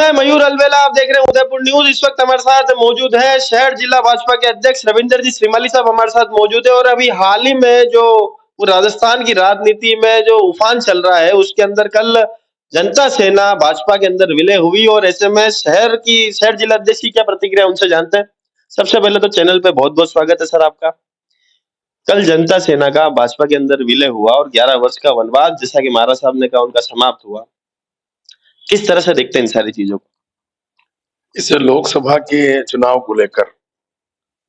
मैं मयूर अलवेला, आप देख रहे हैं उदयपुर न्यूज। इस वक्त हमारे साथ मौजूद है शहर जिला भाजपा के अध्यक्ष रविंदर जी श्रीमाली साहब हमारे साथ मौजूद है। और अभी हाल ही में जो वो राजस्थान की राजनीति में जो उफान चल रहा है, उसके अंदर कल जनता सेना भाजपा के अंदर विलय हुई। और ऐसे में शहर जिला अध्यक्ष की क्या प्रतिक्रिया, उनसे जानते हैं। सबसे पहले तो चैनल पे बहुत बहुत स्वागत है सर आपका। कल जनता सेना का भाजपा के अंदर विलय हुआ और 11 वर्ष का वनवास, जैसा कि महाराज साहब ने कहा, उनका समाप्त हुआ। किस तरह से देखते हैं इन सारी चीजों को? इस लोकसभा के चुनाव को लेकर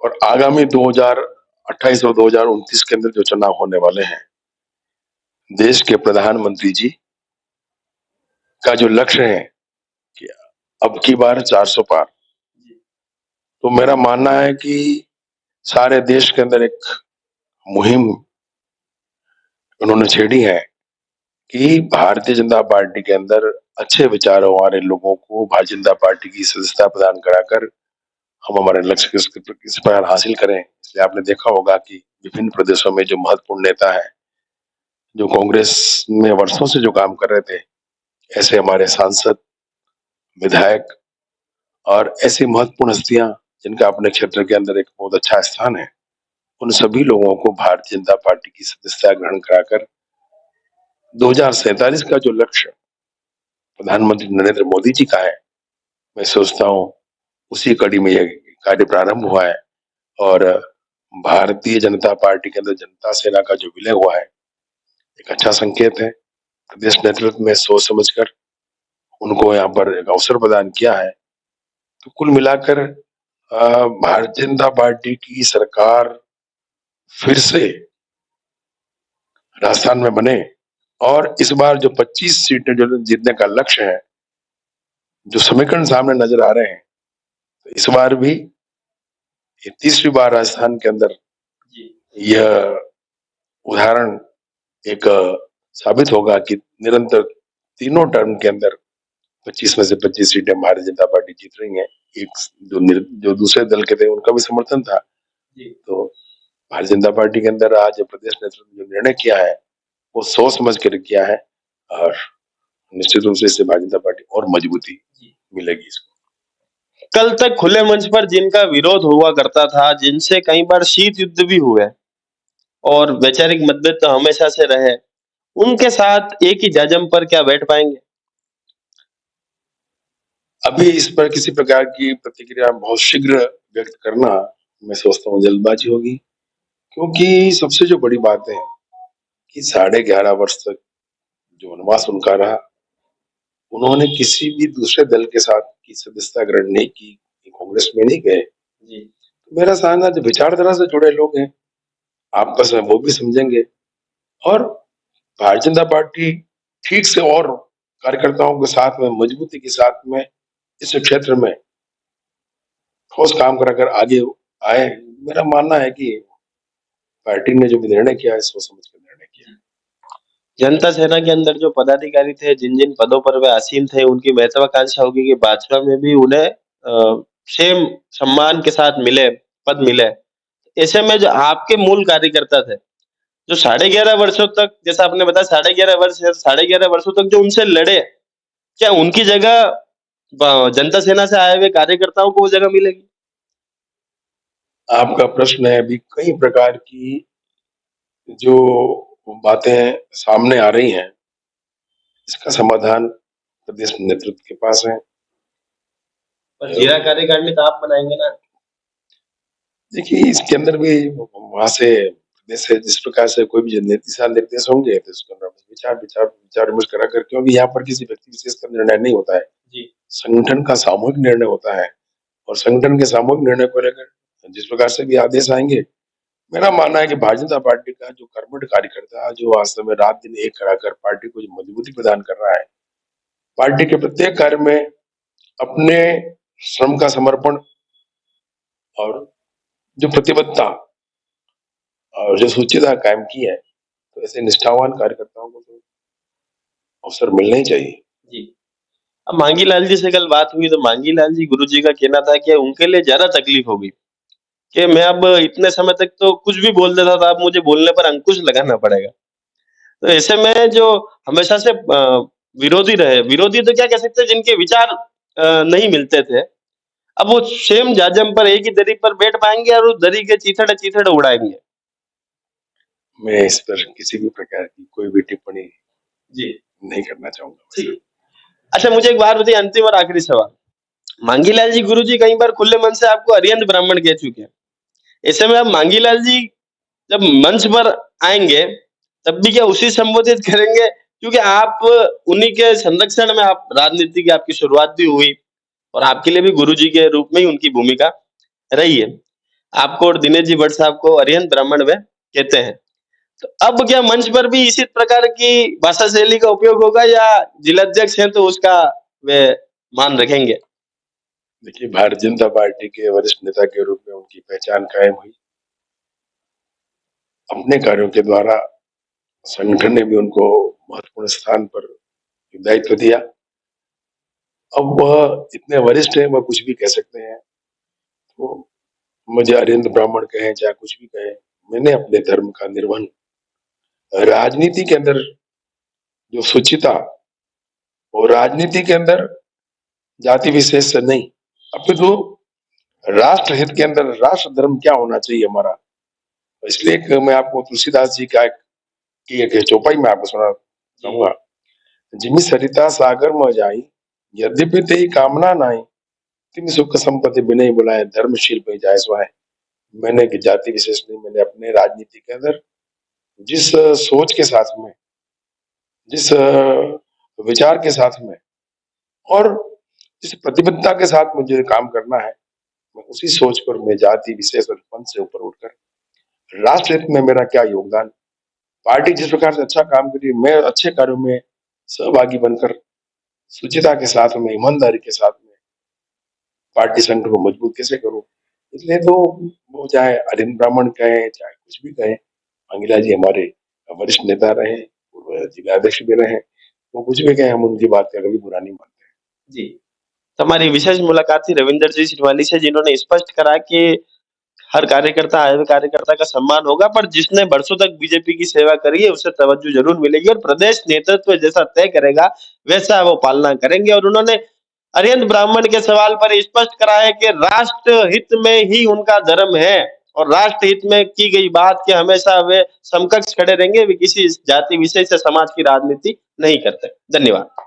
और आगामी 2028 और 2029 के अंदर जो चुनाव होने वाले हैं, देश के प्रधानमंत्री जी का जो लक्ष्य है कि अब की बार 400 पार, तो मेरा मानना है कि सारे देश के अंदर एक मुहिम उन्होंने छेड़ी है कि भारतीय जनता पार्टी के अंदर अच्छे विचारों वाले लोगों को भारतीय जनता पार्टी की सदस्यता प्रदान कराकर हम हमारे लक्ष्य किस प्रकार हासिल करें। इसलिए आपने देखा होगा कि विभिन्न प्रदेशों में जो महत्वपूर्ण नेता है, जो कांग्रेस में वर्षों से जो काम कर रहे थे, ऐसे हमारे सांसद, विधायक और ऐसी महत्वपूर्ण हस्तियां जिनका अपने क्षेत्र के अंदर एक बहुत अच्छा स्थान है, उन सभी लोगों को भारतीय जनता पार्टी की सदस्यता ग्रहण कराकर 2047 का जो लक्ष्य प्रधानमंत्री नरेंद्र मोदी जी का है, मैं सोचता हूँ उसी कड़ी में यह कार्य प्रारंभ हुआ है। और भारतीय जनता पार्टी के अंदर जनता सेना का जो विलय हुआ है, एक अच्छा संकेत है। प्रदेश नेतृत्व में सोच समझकर उनको यहाँ पर एक अवसर प्रदान किया है। तो कुल मिलाकर भारतीय जनता पार्टी की सरकार फिर से राजस्थान में बने और इस बार जो 25 सीटें जो जीतने का लक्ष्य है, जो समीकरण सामने नजर आ रहे हैं, तो इस बार भी ये तीसरी बार राजस्थान के अंदर यह उदाहरण एक साबित होगा कि निरंतर तीनों टर्म के अंदर 25 में से 25 सीटें भारतीय जनता पार्टी जीत रही है। एक जो दूसरे दल के थे उनका भी समर्थन था। तो भारतीय जनता पार्टी के अंदर आज प्रदेश नेतृत्व जो निर्णय किया है, वो सोच समझ कर किया है और निश्चित रूप से इससे भारतीय जनता पार्टी और मजबूती मिलेगी इसको। कल तक खुले मंच पर जिनका विरोध हुआ करता था, जिनसे कई बार शीत युद्ध भी हुए और वैचारिक मतभेद तो हमेशा से रहे, उनके साथ एक ही जाजम पर क्या बैठ पाएंगे? अभी इस पर किसी प्रकार की प्रतिक्रिया बहुत शीघ्र व्यक्त करना, मैं सोचता हूँ जल्दबाजी होगी। क्योंकि सबसे जो बड़ी बात है कि 11.5 वर्ष तक जो वनवास उनका रहा, उन्होंने किसी भी दूसरे दल के साथ की सदस्यता ग्रहण नहीं की, कांग्रेस में नहीं गए। तो मेरा समझना जो विचारधारा से जुड़े लोग हैं, आपस में वो भी समझेंगे और भारतीय जनता पार्टी ठीक से और कार्यकर्ताओं के साथ में मजबूती के साथ में इस क्षेत्र में ठोस काम कराकर आगे आए। मेरा मानना है कि पार्टी ने जो भी निर्णय किया है, सोच समझ कर निर्णय किया। जनता सेना के अंदर जो पदाधिकारी थे, जिन जिन पदों पर वे आसीन थे, उनकी महत्वाकांक्षा होगी कि भाजपा में भी उन्हें सेम सम्मान के साथ पद मिले। ऐसे में जो आपके मूल कार्यकर्ता थे, जो 11.5 वर्षों तक, जैसा आपने बताया 11.5 वर्षों तक जो उनसे लड़े, क्या उनकी जगह जनता सेना से आए हुए कार्यकर्ताओं को वो जगह मिलेगी? आपका प्रश्न है, अभी कई प्रकार की जो बातें सामने आ रही हैं, इसका समाधान प्रदेश नेतृत्व के पास है। पर जिला कार्यकारिणी तो आप बनाएंगे ना? देखिए, इसके अंदर भी वहां से प्रदेश से जिस प्रकार से कोई भी दिशा निर्देश होंगे, तो उसके अंदर विचार विमर्श करा कर, क्योंकि यहाँ पर किसी व्यक्ति विशेष का निर्णय नहीं होता है, संगठन का सामूहिक निर्णय होता है। और संगठन के सामूहिक निर्णय को लेकर जिस प्रकार से भी आदेश आएंगे, मेरा मानना है कि भारतीय जनता पार्टी का जो कर्मठ कार्यकर्ता, जो वास्तव में रात दिन एक कराकर पार्टी को जो मजबूती प्रदान कर रहा है, पार्टी के प्रत्येक कार्य में अपने श्रम का समर्पण और जो प्रतिबद्धता और जो सूचिता कायम की है, तो ऐसे निष्ठावान कार्यकर्ताओं को तो अवसर मिलना ही चाहिए। जी। अब मांगी लाल जी से कल बात हुई, तो मांगी लाल जी गुरु जी का कहना था कि उनके लिए ज्यादा तकलीफ होगी कि मैं अब इतने समय तक तो कुछ भी बोल देता था, अब मुझे बोलने पर अंकुश लगाना पड़ेगा। तो ऐसे में जो हमेशा से विरोधी रहे, विरोधी तो क्या कह सकते हैं, जिनके विचार नहीं मिलते थे। अब वो सेम जाजम पर एक ही दरी पर बैठ पाएंगे और उस दरी के चीथड़े चीथड़े उड़ाएंगे। मैं इस पर किसी भी प्रकार की कोई भी टिप्पणी जी नहीं करना चाहूंगा। ठीक। अच्छा, मुझे एक बात बताइए, अंतिम और आखिरी सवाल। मांगीलाल जी गुरुजी कई बार खुले मन से आपको अरिहंत ब्राह्मण कह चुके हैं। ऐसे में अब मांगीलाल जी जब मंच पर आएंगे तब भी क्या उसी संबोधित करेंगे, क्योंकि आप उन्हीं के संरक्षण में आप राजनीति की आपकी शुरुआत भी हुई और आपके लिए भी गुरुजी के रूप में ही उनकी भूमिका रही है। आपको और दिनेश जी भट्ट साहब को अरिहंत ब्राह्मण वे कहते हैं। तो अब क्या मंच पर भी इसी प्रकार की भाषा शैली का उपयोग होगा या जिलाध्यक्ष हैं तो उसका वे मान रखेंगे? देखिए, भारतीय जनता पार्टी के वरिष्ठ नेता के रूप में उनकी पहचान कायम हुई। अपने कार्यों के द्वारा संगठन ने भी उनको महत्वपूर्ण स्थान पर दायित्व दिया। अब वह इतने वरिष्ठ हैं, वह कुछ भी कह सकते हैं। तो मुझे अरिहंत ब्राह्मण कहें चाहे कुछ भी कहें, मैंने अपने धर्म का निर्वहन राजनीति के अंदर जो शुचिता और राजनीति के अंदर जाति विशेष से नहीं, अपितु राष्ट्र हित के अंदर राष्ट्र धर्म क्या होना चाहिए हमारा। इसलिए मैं आपको तुलसीदास जी का एक चौपाई में आपको सुना चाहूंगा। जिमि सरिता सागर में जाई, यद्यपि तेई कामना नाई, तिम सुख संपत्ति बिनय बुलाए, धर्मशील पे जाय सुहाए। मैंने जाति विशेष नहीं, मैंने अपने राजनीति के अंदर जिस सोच के साथ में, जिस विचार के साथ में और जिस प्रतिबद्धता के साथ मुझे काम करना है, मैं उसी सोच पर मैं जाति विशेष और पंथ से ऊपर उठकर राष्ट्र हित में मेरा क्या योगदान, पार्टी जिस प्रकार से अच्छा काम करी, मैं अच्छे कार्यों में सहभागी बनकर शुचिता के साथ में, ईमानदारी के साथ में पार्टी संगठन को मजबूत कैसे करूं। इसलिए तो वो चाहे अरिहंत ब्राह्मण कहें चाहे कुछ भी कहें, मंगीला जी हमारे वरिष्ठ नेता रहे, पूर्व जिलाध्यक्ष भी रहे, वो कुछ भी कहें, हम उनकी बात का कभी बुरा नहीं मानते। जी। हमारी विशेष मुलाकात थी रविंदर जी श्रीमाली से, जिन्होंने स्पष्ट करा कि हर कार्यकर्ता आए हुए कार्यकर्ता का सम्मान होगा, पर जिसने बरसों तक बीजेपी की सेवा करी है उसे तवज्जो जरूर मिलेगी और प्रदेश नेतृत्व जैसा तय करेगा वैसा वो पालना करेंगे। और उन्होंने अरिहंत ब्राह्मण के सवाल पर स्पष्ट करा है कि राष्ट्र हित में ही उनका धर्म है और राष्ट्र हित में की गई बात के हमेशा वे समकक्ष खड़े रहेंगे, वे किसी जाति विशेष से समाज की राजनीति नहीं करते। धन्यवाद।